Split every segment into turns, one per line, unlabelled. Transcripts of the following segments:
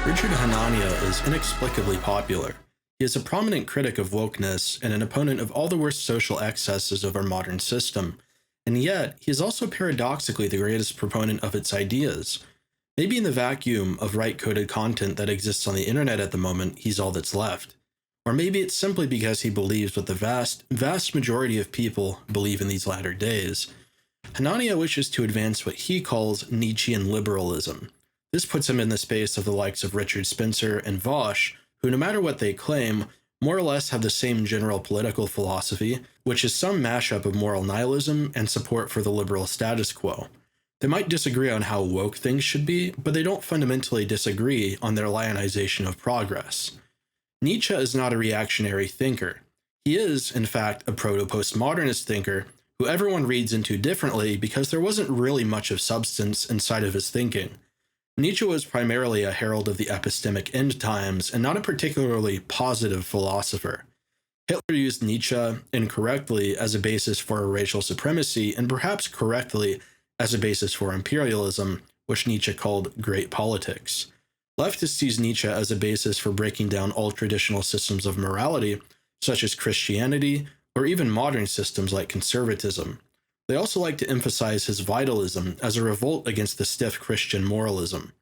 Richard Hanania is inexplicably popular. He is a prominent critic of wokeness and an opponent of all the worst social excesses of our modern system, and yet he is also paradoxically the greatest proponent of its ideas. Maybe in the vacuum of right-coded content that exists on the internet at the moment, he's all that's left. Or maybe it's simply because he believes what the vast majority of people believe in these latter days. Hanania wishes to advance what he calls Nietzschean liberalism. This puts him in the space of the likes of Richard Spencer and Vosh, who, no matter what they claim, more or less have the same general political philosophy, which is some mashup of moral nihilism and support for the liberal status quo. They might disagree on how woke things should be, but they don't fundamentally disagree on their lionization of progress. Nietzsche is not a reactionary thinker. He is, in fact, a proto-postmodernist thinker who everyone reads into differently because there wasn't really much of substance inside of his thinking. Nietzsche was primarily a herald of the epistemic end times and not a particularly positive philosopher. Hitler used Nietzsche incorrectly as a basis for racial supremacy and perhaps correctly as a basis for imperialism, which Nietzsche called great politics. Leftists use Nietzsche as a basis for breaking down all traditional systems of morality, such as Christianity, or even modern systems like conservatism. They also like to emphasize his vitalism as a revolt against the stiff Christian moralism.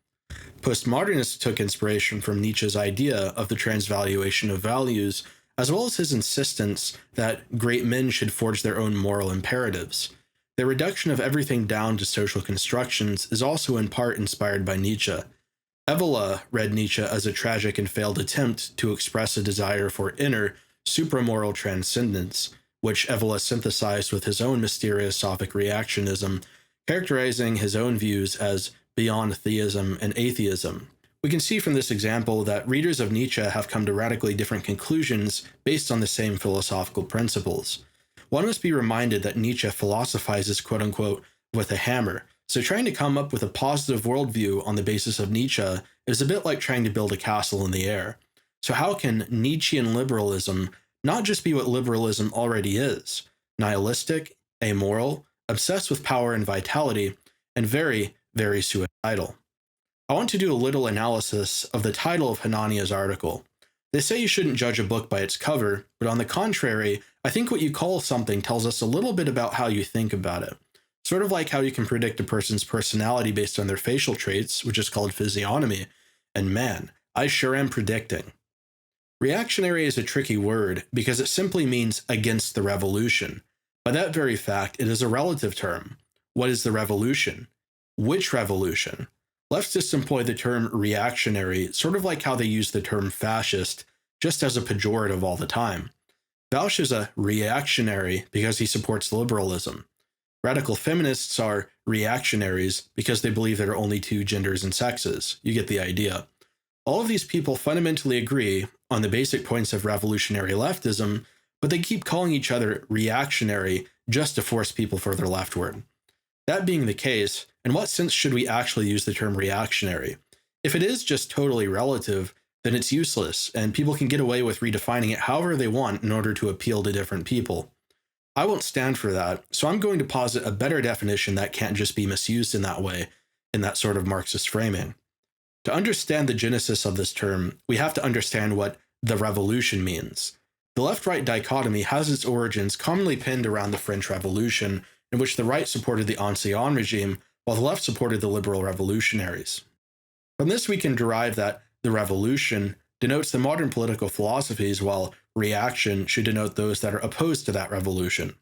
Postmodernists took inspiration from Nietzsche's idea of the transvaluation of values, as well as his insistence that great men should forge their own moral imperatives. The reduction of everything down to social constructions is also in part inspired by Nietzsche. Evola read Nietzsche as a tragic and failed attempt to express a desire for inner, supramoral transcendence, which Evola synthesized with his own mysterious Sophic reactionism, characterizing his own views as beyond theism and atheism. We can see from this example that readers of Nietzsche have come to radically different conclusions based on the same philosophical principles. One must be reminded that Nietzsche philosophizes quote-unquote with a hammer, so trying to come up with a positive worldview on the basis of Nietzsche is a bit like trying to build a castle in the air. So how can Nietzschean liberalism not just be what liberalism already is: nihilistic, amoral, obsessed with power and vitality, and very, very suicidal? I want to do a little analysis of the title of Hanania's article. They say you shouldn't judge a book by its cover, but on the contrary, I think what you call something tells us a little bit about how you think about it. Sort of like how you can predict a person's personality based on their facial traits, which is called physiognomy, and man, I sure am predicting. Reactionary is a tricky word because it simply means against the revolution. By that very fact, it is a relative term. What is the revolution? Which revolution? Leftists employ the term reactionary, sort of like how they use the term fascist, just as a pejorative all the time. Vosh is a reactionary because he supports liberalism. Radical feminists are reactionaries because they believe there are only two genders and sexes. You get the idea. All of these people fundamentally agree on the basic points of revolutionary leftism, but they keep calling each other reactionary just to force people further leftward. That being the case, in what sense should we actually use the term reactionary? If it is just totally relative, then it's useless, and people can get away with redefining it however they want in order to appeal to different people. I won't stand for that, so I'm going to posit a better definition that can't just be misused in that way, in that sort of Marxist framing. To understand the genesis of this term, we have to understand what the revolution means. The left-right dichotomy has its origins commonly pinned around the French Revolution, in which the right supported the Ancien regime, while the left supported the liberal revolutionaries. From this we can derive that the revolution denotes the modern political philosophies, while reaction should denote those that are opposed to that revolution.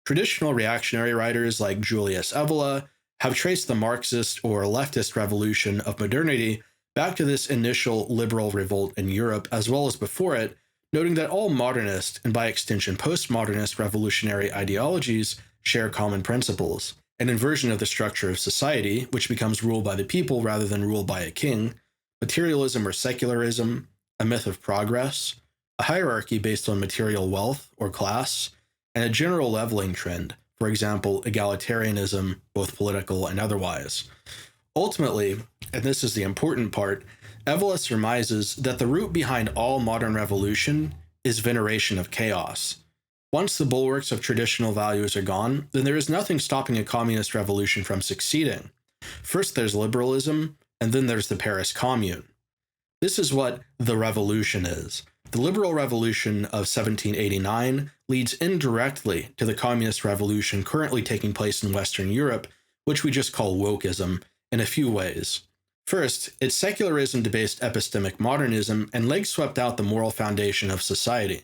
Traditional reactionary writers like Julius Evola have traced the Marxist or leftist revolution of modernity back to this initial liberal revolt in Europe, as well as before it, noting that all modernist, and by extension postmodernist revolutionary ideologies share common principles: an inversion of the structure of society, which becomes ruled by the people rather than ruled by a king, materialism or secularism, a myth of progress, a hierarchy based on material wealth or class, and a general leveling trend, for example, egalitarianism, both political and otherwise. Ultimately, and this is the important part, Evola surmises that the root behind all modern revolution is veneration of chaos. Once the bulwarks of traditional values are gone, then there is nothing stopping a communist revolution from succeeding. First there's liberalism, and then there's the Paris Commune. This is what the revolution is. The liberal revolution of 1789 leads indirectly to the communist revolution currently taking place in Western Europe, which we just call wokeism, in a few ways. First, it's secularism-based epistemic modernism and legs swept out the moral foundation of society.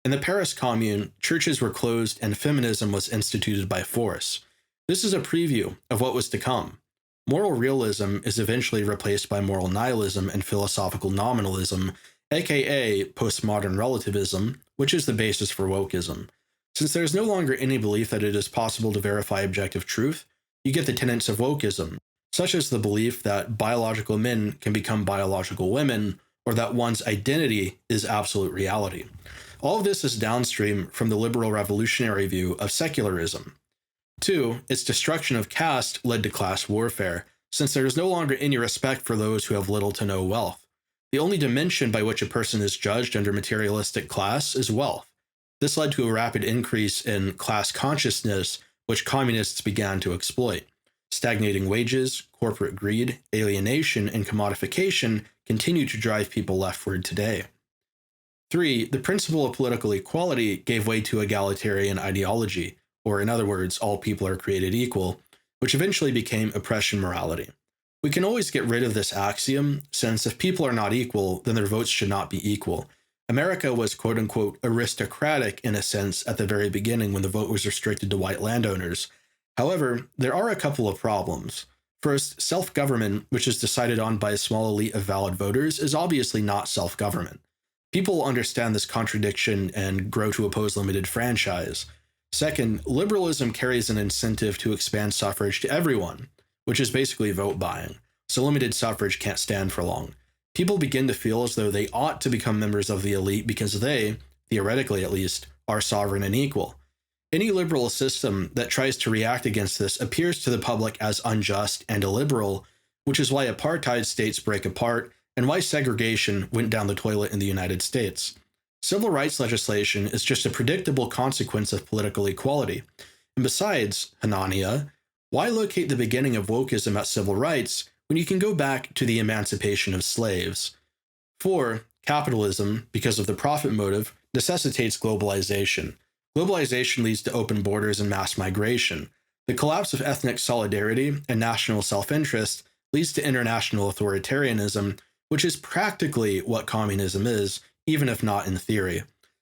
In the Paris Commune, churches were closed and feminism was instituted by force. This is a preview of what was to come. Moral realism is eventually replaced by moral nihilism and philosophical nominalism, aka postmodern relativism, which is the basis for wokeism. Since there is no longer any belief that it is possible to verify objective truth, you get the tenets of wokeism, such as the belief that biological men can become biological women, or that one's identity is absolute reality. All of this is downstream from the liberal revolutionary view of secularism. 2. Its destruction of caste led to class warfare, since there is no longer any respect for those who have little to no wealth. The only dimension by which a person is judged under materialistic class is wealth. This led to a rapid increase in class consciousness, which communists began to exploit. Stagnating wages, corporate greed, alienation, and commodification continue to drive people leftward today. 3. The principle of political equality gave way to egalitarian ideology, or in other words, all people are created equal, which eventually became oppression morality. We can always get rid of this axiom, since if people are not equal, then their votes should not be equal. America was quote-unquote aristocratic in a sense at the very beginning when the vote was restricted to white landowners. However, there are a couple of problems. First, self-government, which is decided on by a small elite of valid voters, is obviously not self-government. People understand this contradiction and grow to oppose limited franchise. Second, liberalism carries an incentive to expand suffrage to everyone, which is basically vote buying, so limited suffrage can't stand for long. People begin to feel as though they ought to become members of the elite because they, theoretically at least, are sovereign and equal. Any liberal system that tries to react against this appears to the public as unjust and illiberal, which is why apartheid states break apart and why segregation went down the toilet in the United States. Civil rights legislation is just a predictable consequence of political equality. And besides, Hanania, why locate the beginning of wokeism at civil rights when you can go back to the emancipation of slaves? 4. Capitalism, because of the profit motive, necessitates globalization. Globalization leads to open borders and mass migration. The collapse of ethnic solidarity and national self-interest leads to international authoritarianism, which is practically what communism is, even if not in theory.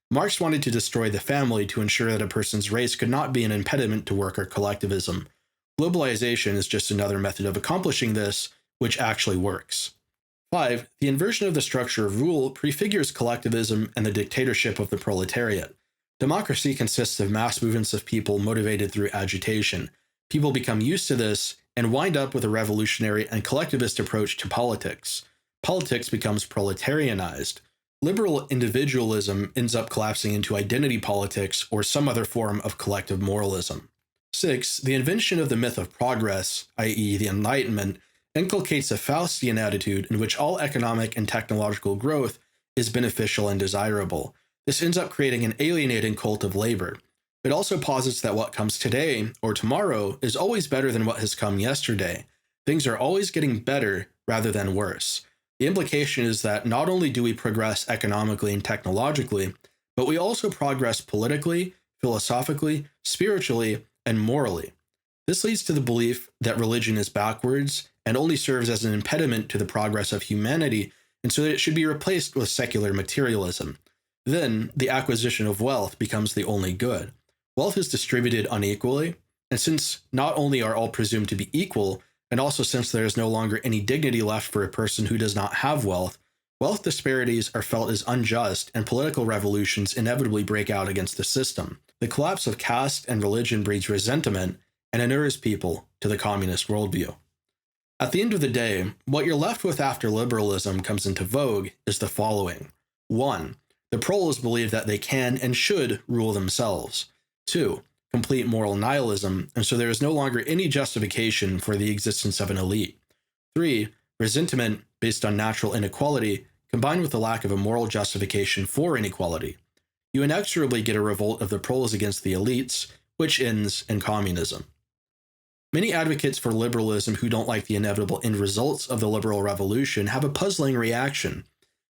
Marx wanted to destroy the family to ensure that a person's race could not be an impediment to worker collectivism. Globalization is just another method of accomplishing this, which actually works. 5. The inversion of the structure of rule prefigures collectivism and the dictatorship of the proletariat. Democracy consists of mass movements of people motivated through agitation. People become used to this and wind up with a revolutionary and collectivist approach to politics. Politics becomes proletarianized. Liberal individualism ends up collapsing into identity politics or some other form of collective moralism. 6. The invention of the myth of progress, i.e. the Enlightenment, inculcates a Faustian attitude in which all economic and technological growth is beneficial and desirable. This ends up creating an alienating cult of labor. It also posits that what comes today or tomorrow is always better than what has come yesterday. Things are always getting better rather than worse. The implication is that not only do we progress economically and technologically, but we also progress politically, philosophically, spiritually, and morally. This leads to the belief that religion is backwards and only serves as an impediment to the progress of humanity, and so that it should be replaced with secular materialism. Then, the acquisition of wealth becomes the only good. Wealth is distributed unequally, and since not only are all presumed to be equal, and also since there is no longer any dignity left for a person who does not have wealth, wealth disparities are felt as unjust and political revolutions inevitably break out against the system. The collapse of caste and religion breeds resentment and inures people to the communist worldview. At the end of the day, what you're left with after liberalism comes into vogue is the following. 1. The proles believe that they can and should rule themselves. 2. Complete moral nihilism, and so there is no longer any justification for the existence of an elite. 3. Resentment based on natural inequality, combined with the lack of a moral justification for inequality. You inexorably get a revolt of the proles against the elites, which ends in communism. Many advocates for liberalism who don't like the inevitable end results of the liberal revolution have a puzzling reaction.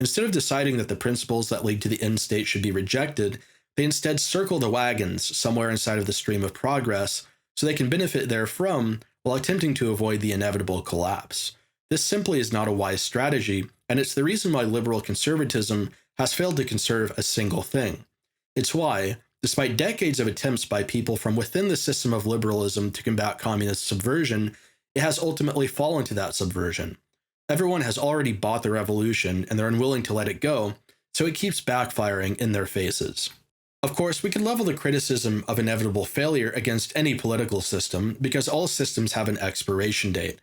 Instead of deciding that the principles that lead to the end state should be rejected, they instead circle the wagons somewhere inside of the stream of progress so they can benefit therefrom while attempting to avoid the inevitable collapse. This simply is not a wise strategy, and it's the reason why liberal conservatism has failed to conserve a single thing. It's why, despite decades of attempts by people from within the system of liberalism to combat communist subversion, it has ultimately fallen to that subversion. Everyone has already bought the revolution, and they're unwilling to let it go, so it keeps backfiring in their faces. Of course, we can level the criticism of inevitable failure against any political system, because all systems have an expiration date.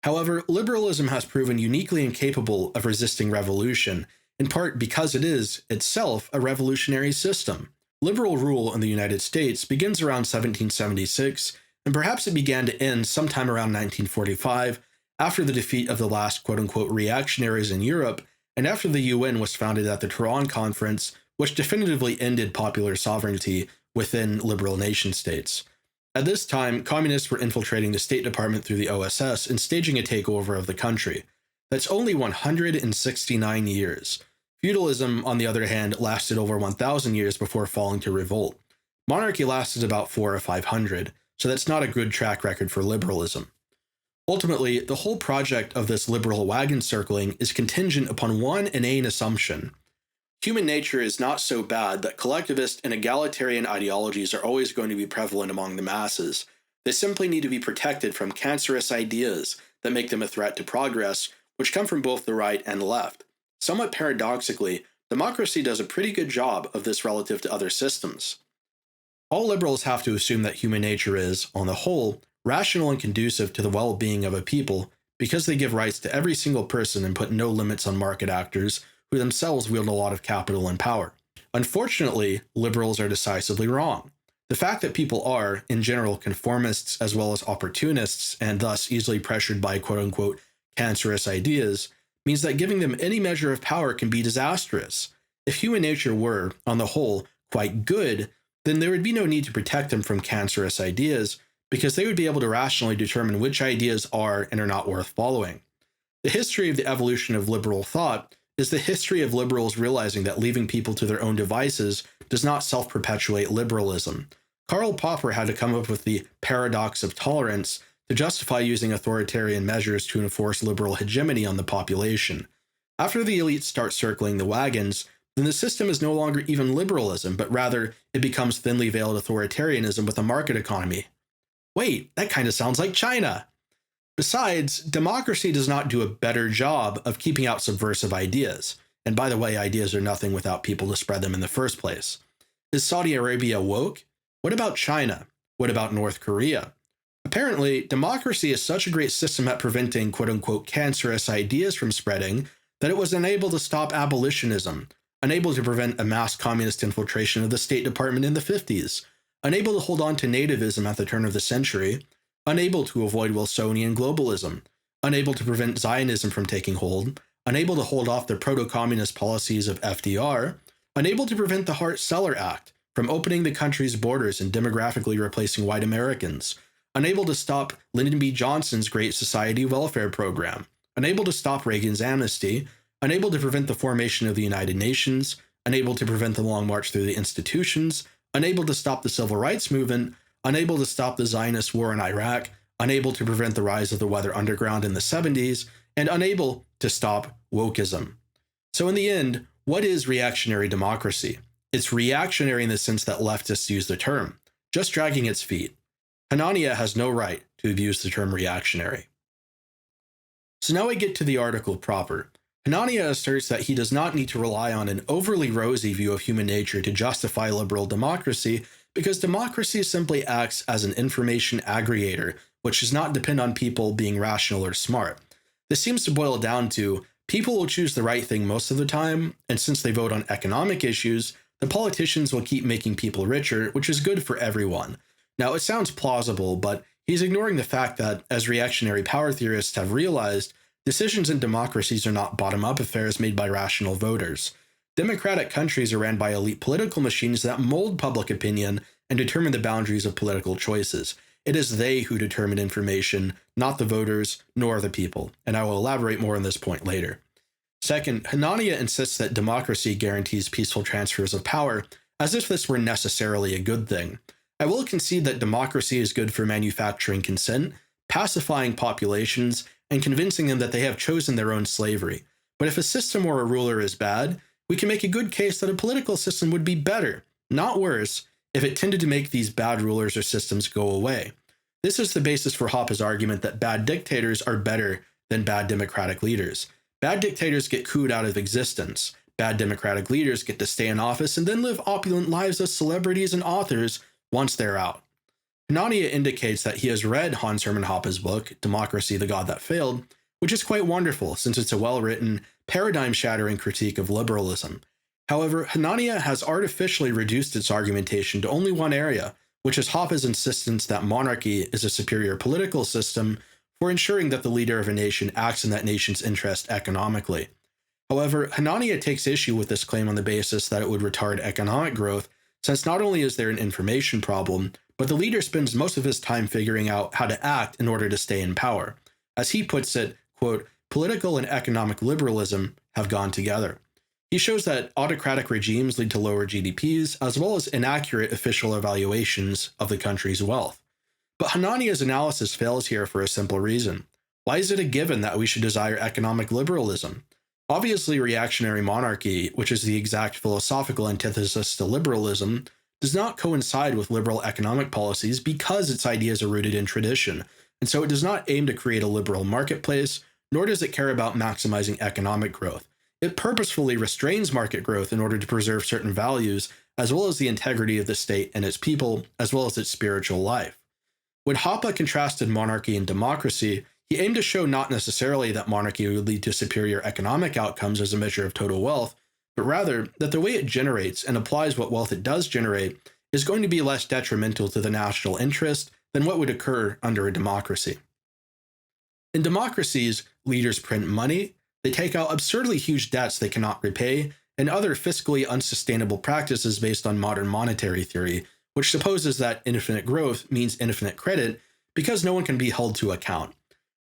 However, liberalism has proven uniquely incapable of resisting revolution, in part because it is, itself, a revolutionary system. Liberal rule in the United States begins around 1776, and perhaps it began to end sometime around 1945, after the defeat of the last quote-unquote reactionaries in Europe, and after the UN was founded at the Tehran Conference, which definitively ended popular sovereignty within liberal nation-states. At this time, communists were infiltrating the State Department through the OSS and staging a takeover of the country. That's only 169 years. Feudalism, on the other hand, lasted over 1,000 years before falling to revolt. Monarchy lasted about 400 or 500, so that's not a good track record for liberalism. Ultimately, the whole project of this liberal wagon circling is contingent upon one inane assumption. Human nature is not so bad that collectivist and egalitarian ideologies are always going to be prevalent among the masses. They simply need to be protected from cancerous ideas that make them a threat to progress, which come from both the right and left. Somewhat paradoxically, democracy does a pretty good job of this relative to other systems. All liberals have to assume that human nature is, on the whole, rational and conducive to the well-being of a people because they give rights to every single person and put no limits on market actors who themselves wield a lot of capital and power. Unfortunately, liberals are decisively wrong. The fact that people are, in general, conformists as well as opportunists and thus easily pressured by quote-unquote cancerous ideas means that giving them any measure of power can be disastrous. If human nature were, on the whole, quite good, then there would be no need to protect them from cancerous ideas because they would be able to rationally determine which ideas are and are not worth following. The history of the evolution of liberal thought is the history of liberals realizing that leaving people to their own devices does not self-perpetuate liberalism. Karl Popper had to come up with the paradox of tolerance to justify using authoritarian measures to enforce liberal hegemony on the population. After the elites start circling the wagons, then the system is no longer even liberalism, but rather it becomes thinly veiled authoritarianism with a market economy. Wait, that kind of sounds like China. Besides, democracy does not do a better job of keeping out subversive ideas. And by the way, ideas are nothing without people to spread them in the first place. Is Saudi Arabia woke? What about China? What about North Korea? Apparently, democracy is such a great system at preventing quote-unquote cancerous ideas from spreading that it was unable to stop abolitionism, unable to prevent a mass communist infiltration of the State Department in the 50s, unable to hold on to nativism at the turn of the century, unable to avoid Wilsonian globalism, unable to prevent Zionism from taking hold, unable to hold off the proto-communist policies of FDR, unable to prevent the Hart-Celler Act from opening the country's borders and demographically replacing white Americans, unable to stop Lyndon B. Johnson's Great Society Welfare Program, unable to stop Reagan's amnesty, unable to prevent the formation of the United Nations, unable to prevent the Long March through the institutions, unable to stop the Civil Rights Movement, unable to stop the Zionist war in Iraq, unable to prevent the rise of the Weather Underground in the 70s, and unable to stop wokeism. So in the end, what is reactionary democracy? It's reactionary in the sense that leftists use the term, just dragging its feet. Hanania has no right to abuse the term reactionary. So now we get to the article proper. Hanania asserts that he does not need to rely on an overly rosy view of human nature to justify liberal democracy, because democracy simply acts as an information aggregator, which does not depend on people being rational or smart. This seems to boil down to people will choose the right thing most of the time, and since they vote on economic issues, the politicians will keep making people richer, which is good for everyone. Now, it sounds plausible, but he's ignoring the fact that, as reactionary power theorists have realized, decisions in democracies are not bottom-up affairs made by rational voters. Democratic countries are ran by elite political machines that mold public opinion and determine the boundaries of political choices. It is they who determine information, not the voters, nor the people, and I will elaborate more on this point later. Second, Hanania insists that democracy guarantees peaceful transfers of power, as if this were necessarily a good thing. I will concede that democracy is good for manufacturing consent, pacifying populations, and convincing them that they have chosen their own slavery. But if a system or a ruler is bad, we can make a good case that a political system would be better, not worse, if it tended to make these bad rulers or systems go away. This is the basis for Hoppe's argument that bad dictators are better than bad democratic leaders. Bad dictators get cooed out of existence. Bad democratic leaders get to stay in office and then live opulent lives as celebrities and authors once they're out. Hanania indicates that he has read Hans Hermann Hoppe's book, Democracy, the God That Failed, which is quite wonderful since it's a well-written, paradigm-shattering critique of liberalism. However, Hanania has artificially reduced its argumentation to only one area, which is Hoppe's insistence that monarchy is a superior political system for ensuring that the leader of a nation acts in that nation's interest economically. However, Hanania takes issue with this claim on the basis that it would retard economic growth, since not only is there an information problem, but the leader spends most of his time figuring out how to act in order to stay in power. As he puts it, quote, political and economic liberalism have gone together. He shows that autocratic regimes lead to lower GDPs, as well as inaccurate official evaluations of the country's wealth. But Hanania's analysis fails here for a simple reason. Why is it a given that we should desire economic liberalism? Obviously, reactionary monarchy, which is the exact philosophical antithesis to liberalism, does not coincide with liberal economic policies because its ideas are rooted in tradition, and so it does not aim to create a liberal marketplace, nor does it care about maximizing economic growth. It purposefully restrains market growth in order to preserve certain values, as well as the integrity of the state and its people, as well as its spiritual life. When Hoppe contrasted monarchy and democracy, he aimed to show not necessarily that monarchy would lead to superior economic outcomes as a measure of total wealth, but rather that the way it generates and applies what wealth it does generate is going to be less detrimental to the national interest than what would occur under a democracy. In democracies, leaders print money, they take out absurdly huge debts they cannot repay, and other fiscally unsustainable practices based on modern monetary theory, which supposes that infinite growth means infinite credit because no one can be held to account.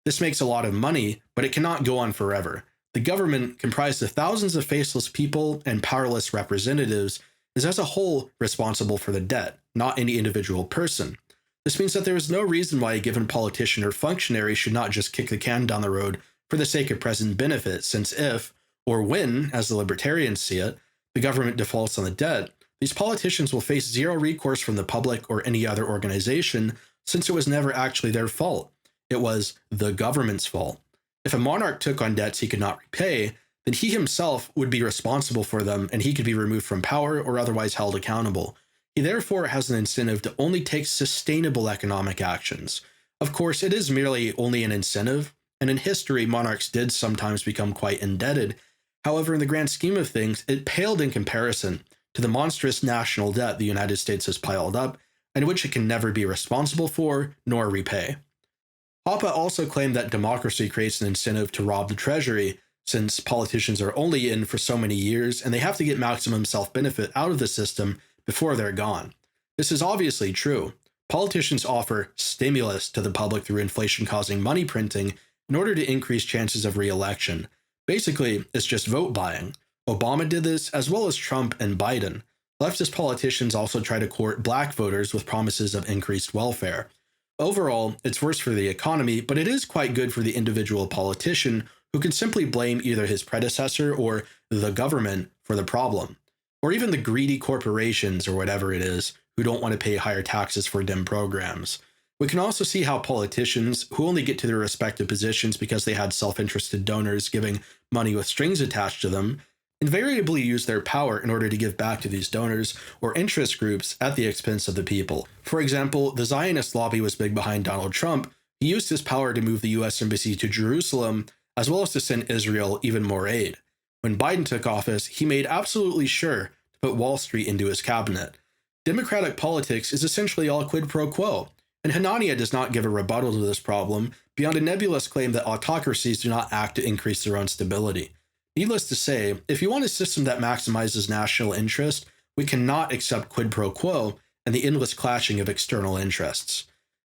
This makes a lot of money, but it cannot go on forever. The government, comprised of thousands of faceless people and powerless representatives, is as a whole responsible for the debt, not any individual person. This means that there is no reason why a given politician or functionary should not just kick the can down the road for the sake of present benefit, since if, or when, as the libertarians see it, the government defaults on the debt, these politicians will face zero recourse from the public or any other organization, since it was never actually their fault. It was the government's fault. If a monarch took on debts he could not repay, then he himself would be responsible for them and he could be removed from power or otherwise held accountable. He therefore has an incentive to only take sustainable economic actions. Of course, it is merely only an incentive, and in history, monarchs did sometimes become quite indebted. However, in the grand scheme of things, it paled in comparison to the monstrous national debt the United States has piled up, and which it can never be responsible for nor repay. Hoppe also claimed that democracy creates an incentive to rob the treasury, since politicians are only in for so many years and they have to get maximum self-benefit out of the system before they're gone. This is obviously true. Politicians offer stimulus to the public through inflation-causing money printing in order to increase chances of re-election. Basically, it's just vote buying. Obama did this, as well as Trump and Biden. Leftist politicians also try to court black voters with promises of increased welfare. Overall, it's worse for the economy, but it is quite good for the individual politician who can simply blame either his predecessor or the government for the problem, or even the greedy corporations or whatever it is who don't want to pay higher taxes for dim programs. We can also see how politicians, who only get to their respective positions because they had self-interested donors giving money with strings attached to them, invariably use their power in order to give back to these donors or interest groups at the expense of the people. For example, the Zionist lobby was big behind Donald Trump. He used his power to move the US embassy to Jerusalem, as well as to send Israel even more aid. When Biden took office, he made absolutely sure to put Wall Street into his cabinet. Democratic politics is essentially all quid pro quo, and Hanania does not give a rebuttal to this problem beyond a nebulous claim that autocracies do not act to increase their own stability. Needless to say, if you want a system that maximizes national interest, we cannot accept quid pro quo and the endless clashing of external interests.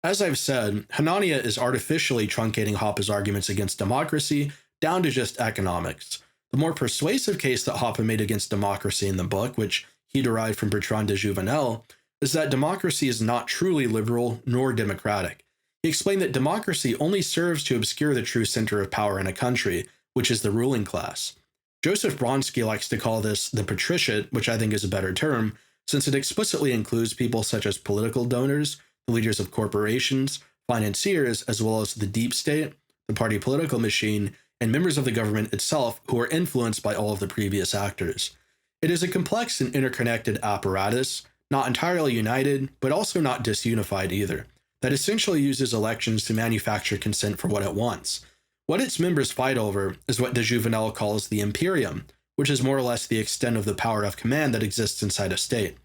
As I've said, Hanania is artificially truncating Hoppe's arguments against democracy down to just economics. The more persuasive case that Hoppe made against democracy in the book, which he derived from Bertrand de Jouvenel, is that democracy is not truly liberal nor democratic. He explained that democracy only serves to obscure the true center of power in a country, which is the ruling class. Joseph Bronsky likes to call this the patriciate, which I think is a better term, since it explicitly includes people such as political donors, the leaders of corporations, financiers, as well as the deep state, the party political machine, and members of the government itself who are influenced by all of the previous actors. It is a complex and interconnected apparatus, not entirely united, but also not disunified either, that essentially uses elections to manufacture consent for what it wants. What its members fight over is what de Jouvenel calls the imperium, which is more or less the extent of the power of command that exists inside a state.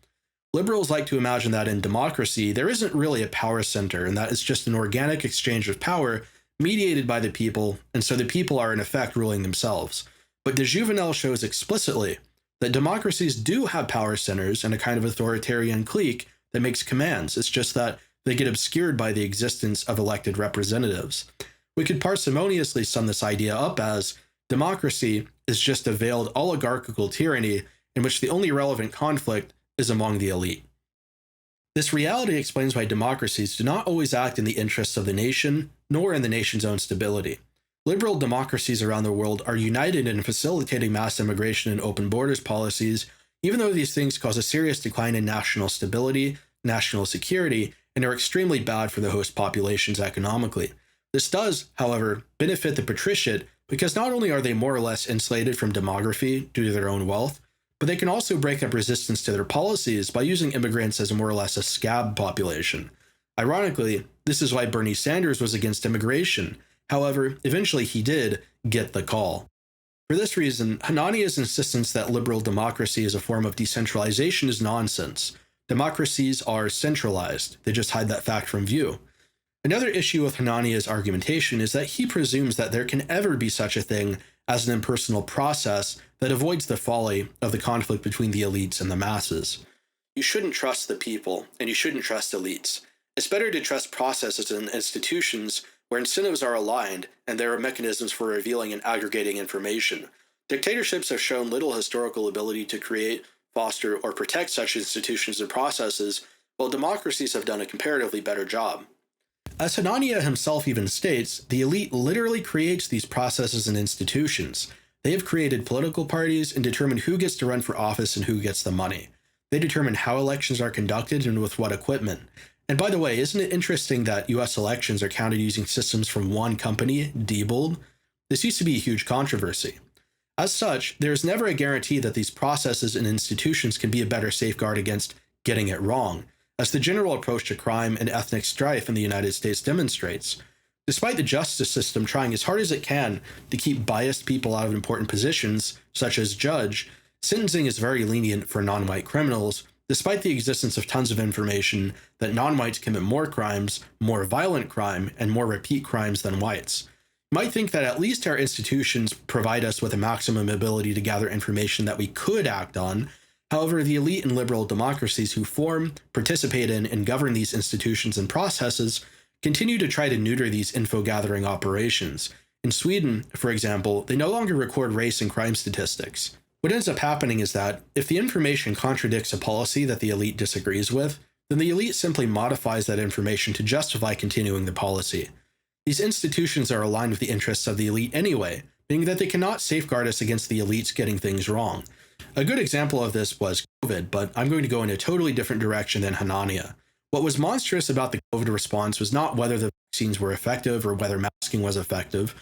Liberals like to imagine that in democracy, there isn't really a power center, and that it's just an organic exchange of power mediated by the people, and so the people are in effect ruling themselves. But de Jouvenel shows explicitly that democracies do have power centers and a kind of authoritarian clique that makes commands. It's just that they get obscured by the existence of elected representatives. We could parsimoniously sum this idea up as democracy is just a veiled oligarchical tyranny in which the only relevant conflict is among the elite. This reality explains why democracies do not always act in the interests of the nation, nor in the nation's own stability. Liberal democracies around the world are united in facilitating mass immigration and open borders policies, even though these things cause a serious decline in national stability, national security, and are extremely bad for the host populations economically. This does, however, benefit the patriciate because not only are they more or less insulated from demography due to their own wealth, but they can also break up resistance to their policies by using immigrants as more or less a scab population. Ironically, this is why Bernie Sanders was against immigration. However, eventually he did get the call. For this reason, Hanania's insistence that liberal democracy is a form of decentralization is nonsense. Democracies are centralized. They just hide that fact from view. Another issue with Hanania's argumentation is that he presumes that there can ever be such a thing as an impersonal process that avoids the folly of the conflict between the elites and the masses. You shouldn't trust the people, and you shouldn't trust elites. It's better to trust processes and institutions where incentives are aligned and there are mechanisms for revealing and aggregating information. Dictatorships have shown little historical ability to create, foster, or protect such institutions and processes, while democracies have done a comparatively better job. As Hanania himself even states, the elite literally creates these processes and institutions. They have created political parties and determined who gets to run for office and who gets the money. They determine how elections are conducted and with what equipment. And by the way, isn't it interesting that US elections are counted using systems from one company, Diebold? This used to be a huge controversy. As such, there is never a guarantee that these processes and institutions can be a better safeguard against getting it wrong, as the general approach to crime and ethnic strife in the United States demonstrates. Despite the justice system trying as hard as it can to keep biased people out of important positions, such as judge, sentencing is very lenient for non-white criminals, despite the existence of tons of information that non-whites commit more crimes, more violent crime, and more repeat crimes than whites. You might think that at least our institutions provide us with a maximum ability to gather information that we could act on. However, the elite and liberal democracies who form, participate in, and govern these institutions and processes continue to try to neuter these info-gathering operations. In Sweden, for example, they no longer record race and crime statistics. What ends up happening is that, if the information contradicts a policy that the elite disagrees with, then the elite simply modifies that information to justify continuing the policy. These institutions are aligned with the interests of the elite anyway, meaning that they cannot safeguard us against the elites getting things wrong. A good example of this was COVID, but I'm going to go in a totally different direction than Hanania. What was monstrous about the COVID response was not whether the vaccines were effective or whether masking was effective.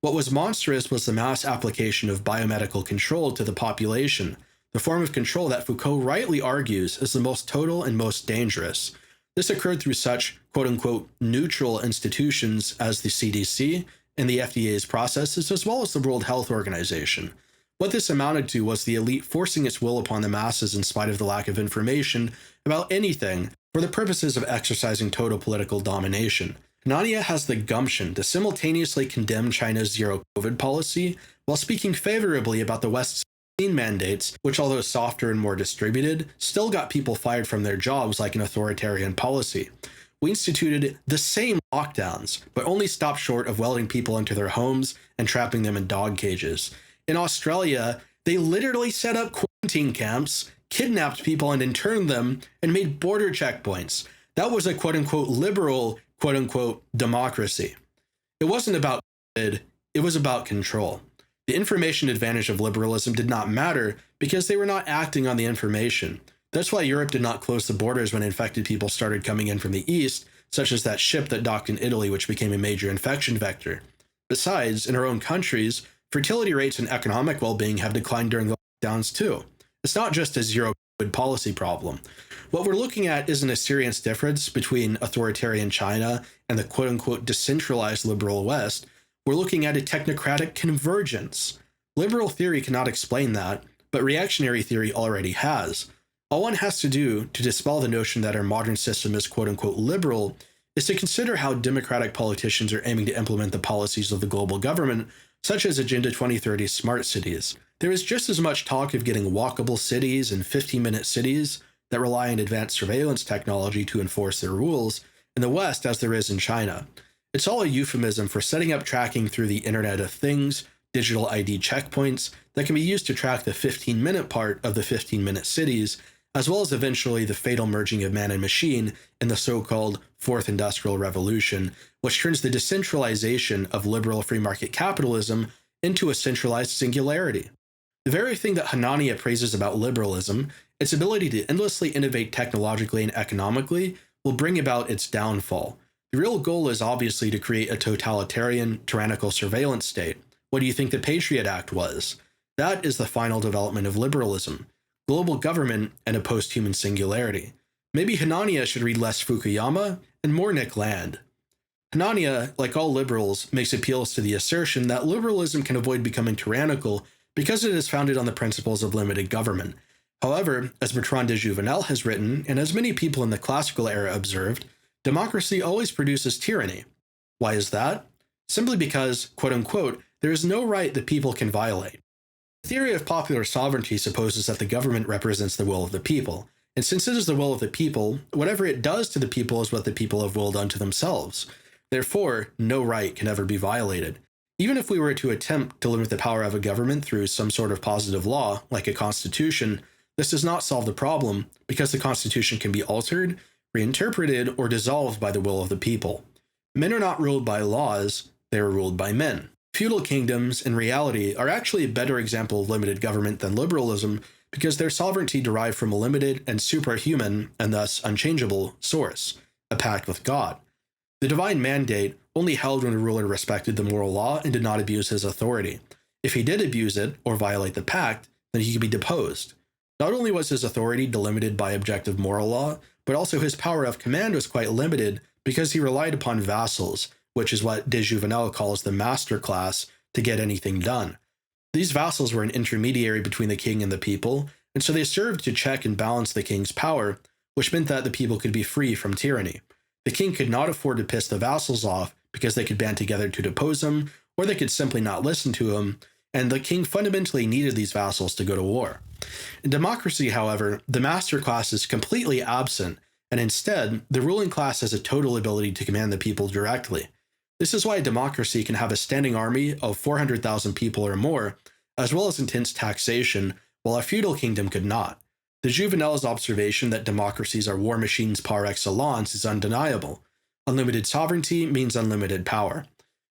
What was monstrous was the mass application of biomedical control to the population, the form of control that Foucault rightly argues is the most total and most dangerous. This occurred through such, quote-unquote, neutral institutions as the CDC and the FDA's processes, as well as the World Health Organization. What this amounted to was the elite forcing its will upon the masses in spite of the lack of information about anything for the purposes of exercising total political domination. Hanania has the gumption to simultaneously condemn China's zero-COVID policy while speaking favorably about the West's vaccine mandates, which, although softer and more distributed, still got people fired from their jobs like an authoritarian policy. We instituted the same lockdowns, but only stopped short of welding people into their homes and trapping them in dog cages. In Australia, they literally set up quarantine camps, kidnapped people and interned them, and made border checkpoints. That was a quote-unquote liberal, quote-unquote democracy. It wasn't about it was about control. The information advantage of liberalism did not matter because they were not acting on the information. That's why Europe did not close the borders when infected people started coming in from the east, such as that ship that docked in Italy, which became a major infection vector. Besides, in our own countries, fertility rates and economic well-being have declined during the lockdowns too. It's not just a zero-COVID policy problem. What we're looking at isn't a serious difference between authoritarian China and the quote-unquote decentralized liberal West. We're looking at a technocratic convergence. Liberal theory cannot explain that, but reactionary theory already has. All one has to do to dispel the notion that our modern system is quote-unquote liberal is to consider how democratic politicians are aiming to implement the policies of the global government, such as Agenda 2030 smart cities. There is just as much talk of getting walkable cities and 15-minute cities that rely on advanced surveillance technology to enforce their rules in the West as there is in China. It's all a euphemism for setting up tracking through the Internet of Things, digital ID checkpoints that can be used to track the 15-minute part of the 15-minute cities, as well as eventually the fatal merging of man and machine in the so-called Fourth Industrial Revolution, which turns the decentralization of liberal free market capitalism into a centralized singularity. The very thing that Hanania praises about liberalism, its ability to endlessly innovate technologically and economically, will bring about its downfall. The real goal is obviously to create a totalitarian, tyrannical surveillance state. What do you think the Patriot Act was? That is the final development of liberalism. Global government and a post-human singularity. Maybe Hanania should read less Fukuyama and more Nick Land. Hanania, like all liberals, makes appeals to the assertion that liberalism can avoid becoming tyrannical because it is founded on the principles of limited government. However, as Bertrand de Jouvenel has written, and as many people in the classical era observed, democracy always produces tyranny. Why is that? Simply because, quote-unquote, there is no right that people can violate. The theory of popular sovereignty supposes that the government represents the will of the people, and since it is the will of the people, whatever it does to the people is what the people have willed unto themselves. Therefore, no right can ever be violated. Even if we were to attempt to limit the power of a government through some sort of positive law, like a constitution, this does not solve the problem, because the constitution can be altered, reinterpreted, or dissolved by the will of the people. Men are not ruled by laws, they are ruled by men. Feudal kingdoms, in reality, are actually a better example of limited government than liberalism because their sovereignty derived from a limited and superhuman, and thus unchangeable, source, a pact with God. The divine mandate only held when a ruler respected the moral law and did not abuse his authority. If he did abuse it, or violate the pact, then he could be deposed. Not only was his authority delimited by objective moral law, but also his power of command was quite limited because he relied upon vassals, which is what de Jouvenel calls the master class, to get anything done. These vassals were an intermediary between the king and the people, and so they served to check and balance the king's power, which meant that the people could be free from tyranny. The king could not afford to piss the vassals off because they could band together to depose him, or they could simply not listen to him, and the king fundamentally needed these vassals to go to war. In democracy, however, the master class is completely absent, and instead, the ruling class has a total ability to command the people directly. This is why a democracy can have a standing army of 400,000 people or more, as well as intense taxation, while a feudal kingdom could not. De Jouvenel's observation that democracies are war machines par excellence is undeniable. Unlimited sovereignty means unlimited power.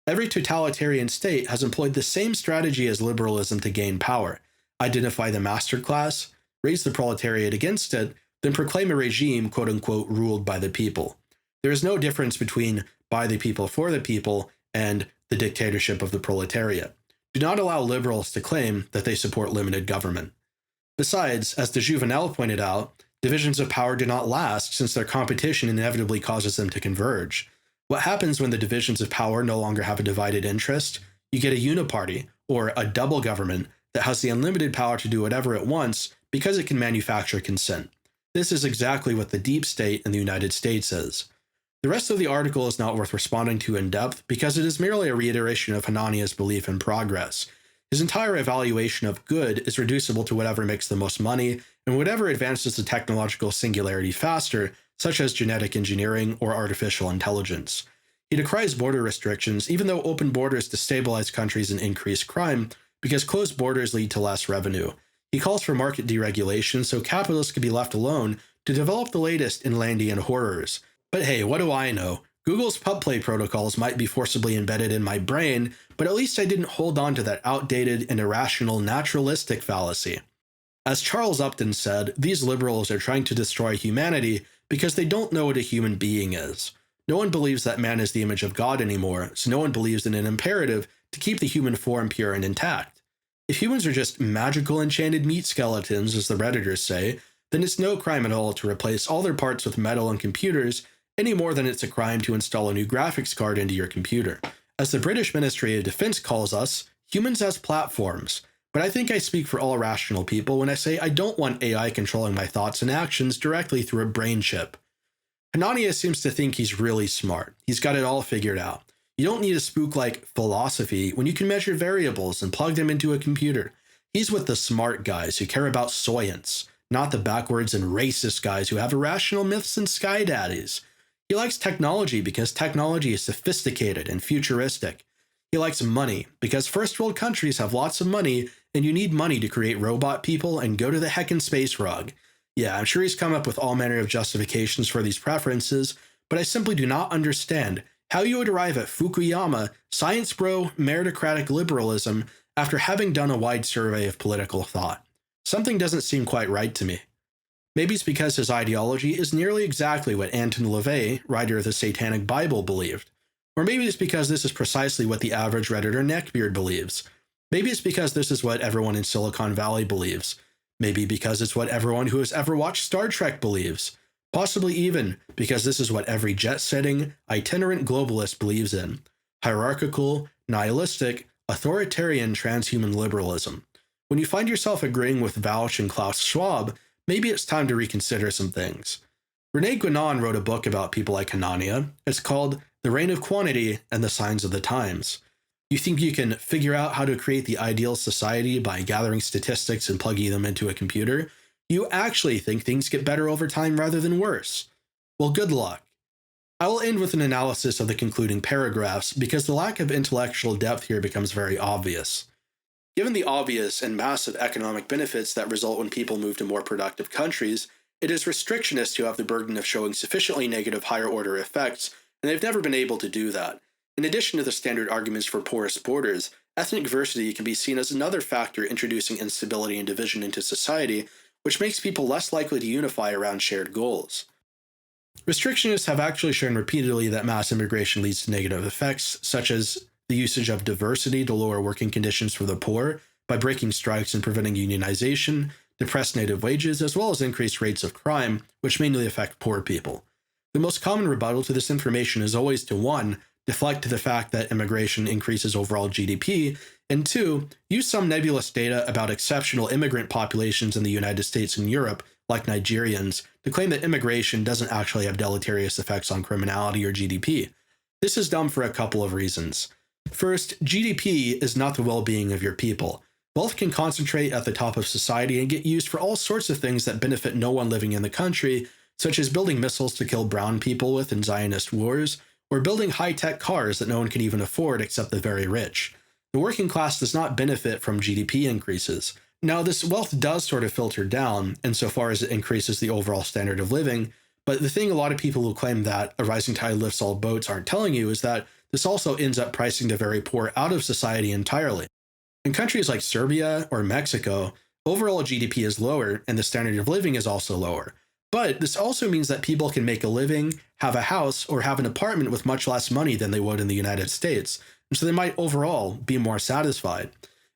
Every totalitarian state has employed the same strategy as liberalism to gain power: identify the master class, raise the proletariat against it, then proclaim a regime, quote-unquote, ruled by the people. There is no difference between by the people for the people and the dictatorship of the proletariat. Do not allow liberals to claim that they support limited government. Besides, as de Jouvenel pointed out, divisions of power do not last since their competition inevitably causes them to converge. What happens when the divisions of power no longer have a divided interest? You get a uniparty, or a double government, that has the unlimited power to do whatever it wants because it can manufacture consent. This is exactly what the deep state in the United States is. The rest of the article is not worth responding to in depth because it is merely a reiteration of Hanania's belief in progress. His entire evaluation of good is reducible to whatever makes the most money and whatever advances the technological singularity faster, such as genetic engineering or artificial intelligence. He decries border restrictions, even though open borders destabilize countries and increase crime, because closed borders lead to less revenue. He calls for market deregulation so capitalists can be left alone to develop the latest in Landian horrors. But hey, what do I know? Google's pub play protocols might be forcibly embedded in my brain, but at least I didn't hold on to that outdated and irrational naturalistic fallacy. As Charles Upton said, these liberals are trying to destroy humanity because they don't know what a human being is. No one believes that man is the image of God anymore, so no one believes in an imperative to keep the human form pure and intact. If humans are just magical enchanted meat skeletons, as the Redditors say, then it's no crime at all to replace all their parts with metal and computers, any more than it's a crime to install a new graphics card into your computer. As the British Ministry of Defense calls us, humans as platforms. But I think I speak for all rational people when I say I don't want AI controlling my thoughts and actions directly through a brain chip. Hanania seems to think he's really smart. He's got it all figured out. You don't need a spook like philosophy when you can measure variables and plug them into a computer. He's with the smart guys who care about science, not the backwards and racist guys who have irrational myths and sky daddies. He likes technology because technology is sophisticated and futuristic. He likes money because first world countries have lots of money and you need money to create robot people and go to the heckin' space rug. Yeah, I'm sure he's come up with all manner of justifications for these preferences, but I simply do not understand how you would arrive at Fukuyama, science bro, meritocratic liberalism after having done a wide survey of political thought. Something doesn't seem quite right to me. Maybe it's because his ideology is nearly exactly what Anton LaVey, writer of the Satanic Bible, believed. Or maybe it's because this is precisely what the average Redditor neckbeard believes. Maybe it's because this is what everyone in Silicon Valley believes. Maybe because it's what everyone who has ever watched Star Trek believes. Possibly even because this is what every jet-setting, itinerant globalist believes in. Hierarchical, nihilistic, authoritarian transhuman liberalism. When you find yourself agreeing with Vauch and Klaus Schwab, maybe it's time to reconsider some things. René Guénon wrote a book about people like Hanania. It's called The Reign of Quantity and the Signs of the Times. You think you can figure out how to create the ideal society by gathering statistics and plugging them into a computer? You actually think things get better over time rather than worse. Well, good luck. I will end with an analysis of the concluding paragraphs because the lack of intellectual depth here becomes very obvious. Given the obvious and massive economic benefits that result when people move to more productive countries, it is restrictionists who have the burden of showing sufficiently negative higher-order effects, and they've never been able to do that. In addition to the standard arguments for porous borders, ethnic diversity can be seen as another factor introducing instability and division into society, which makes people less likely to unify around shared goals. Restrictionists have actually shown repeatedly that mass immigration leads to negative effects, such as the usage of diversity to lower working conditions for the poor by breaking strikes and preventing unionization, depressed native wages, as well as increased rates of crime, which mainly affect poor people. The most common rebuttal to this information is always to 1. Deflect to the fact that immigration increases overall GDP, and 2. Use some nebulous data about exceptional immigrant populations in the United States and Europe, like Nigerians, to claim that immigration doesn't actually have deleterious effects on criminality or GDP. This is dumb for a couple of reasons. First, GDP is not the well-being of your people. Wealth can concentrate at the top of society and get used for all sorts of things that benefit no one living in the country, such as building missiles to kill brown people with in Zionist wars, or building high-tech cars that no one can even afford except the very rich. The working class does not benefit from GDP increases. Now, this wealth does sort of filter down insofar as it increases the overall standard of living, but the thing a lot of people who claim that a rising tide lifts all boats aren't telling you is that this also ends up pricing the very poor out of society entirely. In countries like Serbia or Mexico, overall GDP is lower and the standard of living is also lower. But this also means that people can make a living, have a house, or have an apartment with much less money than they would in the United States, and so they might overall be more satisfied.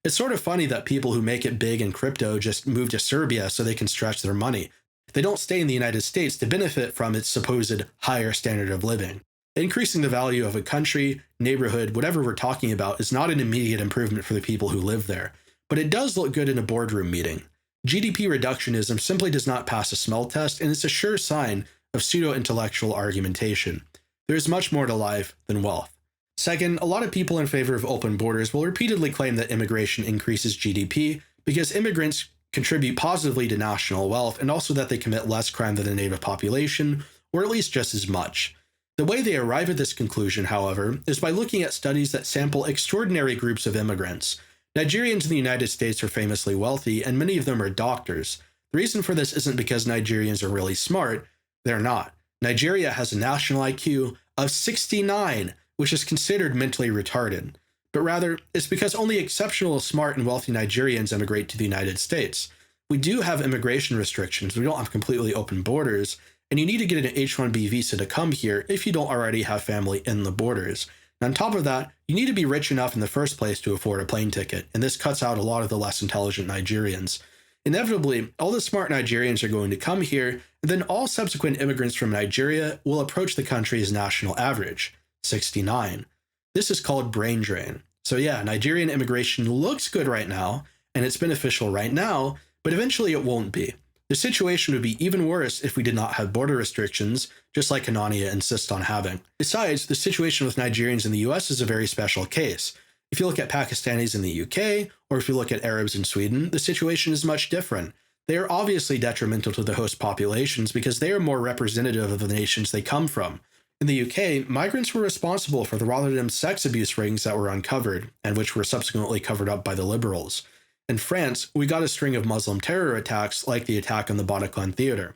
It's sort of funny that people who make it big in crypto just move to Serbia so they can stretch their money. They don't stay in the United States to benefit from its supposed higher standard of living. Increasing the value of a country, neighborhood, whatever we're talking about is not an immediate improvement for the people who live there, but it does look good in a boardroom meeting. GDP reductionism simply does not pass a smell test, and it's a sure sign of pseudo-intellectual argumentation. There is much more to life than wealth. Second, a lot of people in favor of open borders will repeatedly claim that immigration increases GDP because immigrants contribute positively to national wealth and also that they commit less crime than the native population, or at least just as much. The way they arrive at this conclusion, however, is by looking at studies that sample extraordinary groups of immigrants. Nigerians in the United States are famously wealthy, and many of them are doctors. The reason for this isn't because Nigerians are really smart. They're not. Nigeria has a national IQ of 69, which is considered mentally retarded. But rather, it's because only exceptional, smart, and wealthy Nigerians immigrate to the United States. We do have immigration restrictions. We don't have completely open borders, and you need to get an H-1B visa to come here if you don't already have family in the borders. And on top of that, you need to be rich enough in the first place to afford a plane ticket, and this cuts out a lot of the less intelligent Nigerians. Inevitably, all the smart Nigerians are going to come here, and then all subsequent immigrants from Nigeria will approach the country's national average, 69. This is called brain drain. So yeah, Nigerian immigration looks good right now, and it's beneficial right now, but eventually it won't be. The situation would be even worse if we did not have border restrictions, just like Hanania insists on having. Besides, the situation with Nigerians in the US is a very special case. If you look at Pakistanis in the UK, or if you look at Arabs in Sweden, the situation is much different. They are obviously detrimental to the host populations because they are more representative of the nations they come from. In the UK, migrants were responsible for the Rotterdam sex abuse rings that were uncovered, and which were subsequently covered up by the Liberals. In France, we got a string of Muslim terror attacks like the attack on the Bataclan Theater.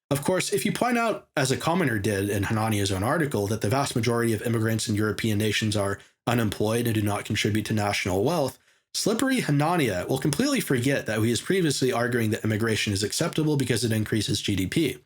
Of course, if you point out, as a commenter did in Hanania's own article, that the vast majority of immigrants in European nations are unemployed and do not contribute to national wealth, slippery Hanania will completely forget that he was previously arguing that immigration is acceptable because it increases GDP.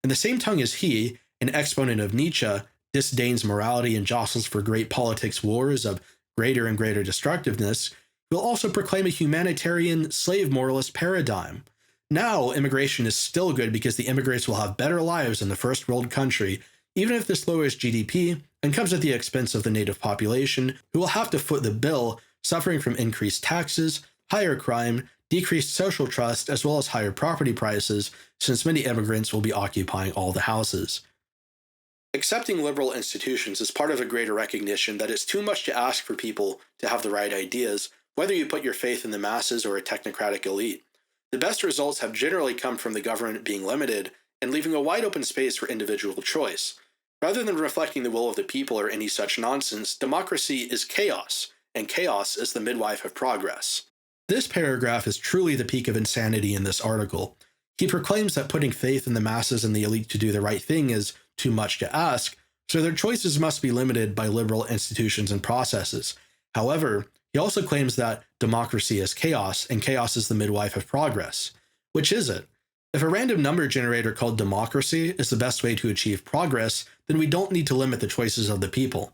In the same tongue as he, an exponent of Nietzsche, disdains morality and jostles for great politics wars of greater and greater destructiveness, will also proclaim a humanitarian, slave moralist paradigm. Now, immigration is still good because the immigrants will have better lives in the first world country, even if this lowers GDP and comes at the expense of the native population, who will have to foot the bill, suffering from increased taxes, higher crime, decreased social trust, as well as higher property prices, since many immigrants will be occupying all the houses. Accepting liberal institutions is part of a greater recognition that it's too much to ask for people to have the right ideas, whether you put your faith in the masses or a technocratic elite. The best results have generally come from the government being limited and leaving a wide open space for individual choice. Rather than reflecting the will of the people or any such nonsense, democracy is chaos, and chaos is the midwife of progress. This paragraph is truly the peak of insanity in this article. He proclaims that putting faith in the masses and the elite to do the right thing is too much to ask, so their choices must be limited by liberal institutions and processes. However, he also claims that democracy is chaos, and chaos is the midwife of progress. Which is it? If a random number generator called democracy is the best way to achieve progress, then we don't need to limit the choices of the people.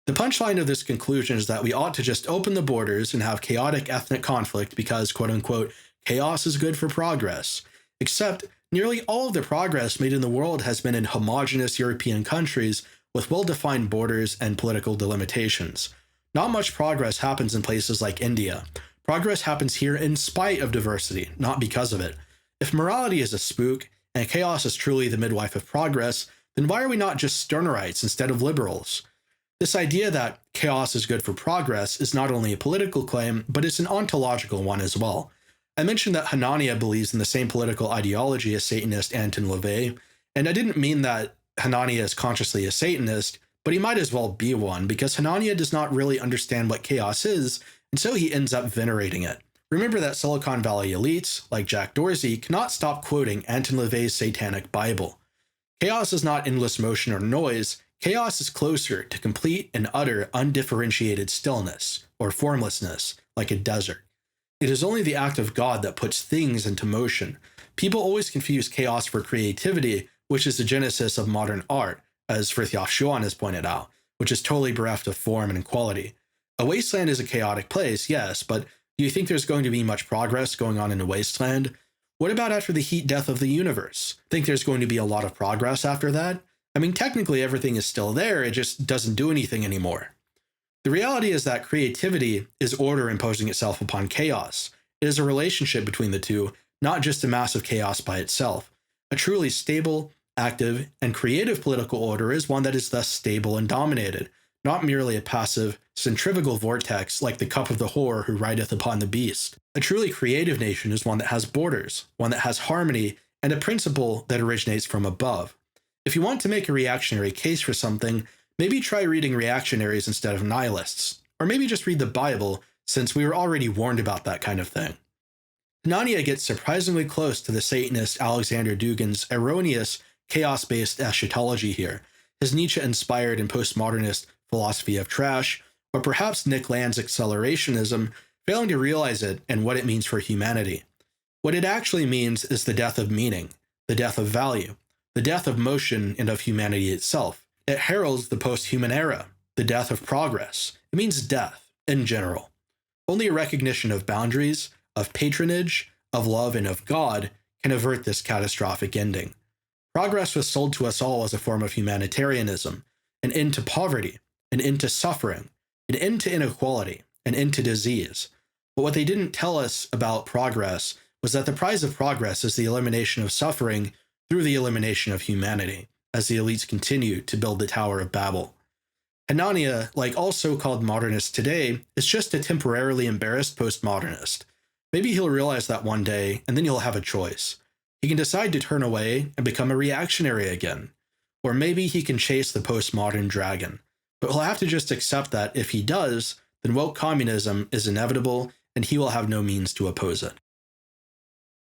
The punchline of this conclusion is that we ought to just open the borders and have chaotic ethnic conflict because, quote-unquote, chaos is good for progress. Except, nearly all of the progress made in the world has been in homogeneous European countries with well-defined borders and political delimitations. Not much progress happens in places like India. Progress happens here in spite of diversity, not because of it. If morality is a spook, and chaos is truly the midwife of progress, then why are we not just Stirnerites instead of liberals? This idea that chaos is good for progress is not only a political claim, but it's an ontological one as well. I mentioned that Hanania believes in the same political ideology as Satanist Anton LaVey, and I didn't mean that Hanania is consciously a Satanist, but he might as well be one, because Hanania does not really understand what chaos is, and so he ends up venerating it. Remember that Silicon Valley elites, like Jack Dorsey, cannot stop quoting Anton LaVey's Satanic Bible. Chaos is not endless motion or noise. Chaos is closer to complete and utter undifferentiated stillness, or formlessness, like a desert. It is only the act of God that puts things into motion. People always confuse chaos for creativity, which is the genesis of modern art, as Fritjof Schuon has pointed out, which is totally bereft of form and quality. A wasteland is a chaotic place, yes, but do you think there's going to be much progress going on in a wasteland? What about after the heat death of the universe? Think there's going to be a lot of progress after that? I mean, technically everything is still there, it just doesn't do anything anymore. The reality is that creativity is order imposing itself upon chaos. It is a relationship between the two, not just a massive chaos by itself. A truly stable, active, and creative political order is one that is thus stable and dominated, not merely a passive, centrifugal vortex like the cup of the whore who rideth upon the beast. A truly creative nation is one that has borders, one that has harmony, and a principle that originates from above. If you want to make a reactionary case for something, maybe try reading reactionaries instead of nihilists, or maybe just read the Bible since we were already warned about that kind of thing. Hanania gets surprisingly close to the Satanist Alexander Dugin's erroneous chaos-based eschatology here, his Nietzsche-inspired and postmodernist philosophy of trash, or perhaps Nick Land's accelerationism, failing to realize it and what it means for humanity. What it actually means is the death of meaning, the death of value, the death of motion and of humanity itself. It heralds the post-human era, the death of progress. It means death, in general. Only a recognition of boundaries, of patronage, of love, and of God can avert this catastrophic ending. Progress was sold to us all as a form of humanitarianism, an end to poverty, an end to suffering, an end to inequality, an end to disease. But what they didn't tell us about progress was that the prize of progress is the elimination of suffering through the elimination of humanity, as the elites continue to build the Tower of Babel. Hanania, like all so-called modernists today, is just a temporarily embarrassed postmodernist. Maybe he'll realize that one day, and then he'll have a choice. He can decide to turn away and become a reactionary again. Or maybe he can chase the postmodern dragon. But he'll have to just accept that if he does, then woke communism is inevitable and he will have no means to oppose it.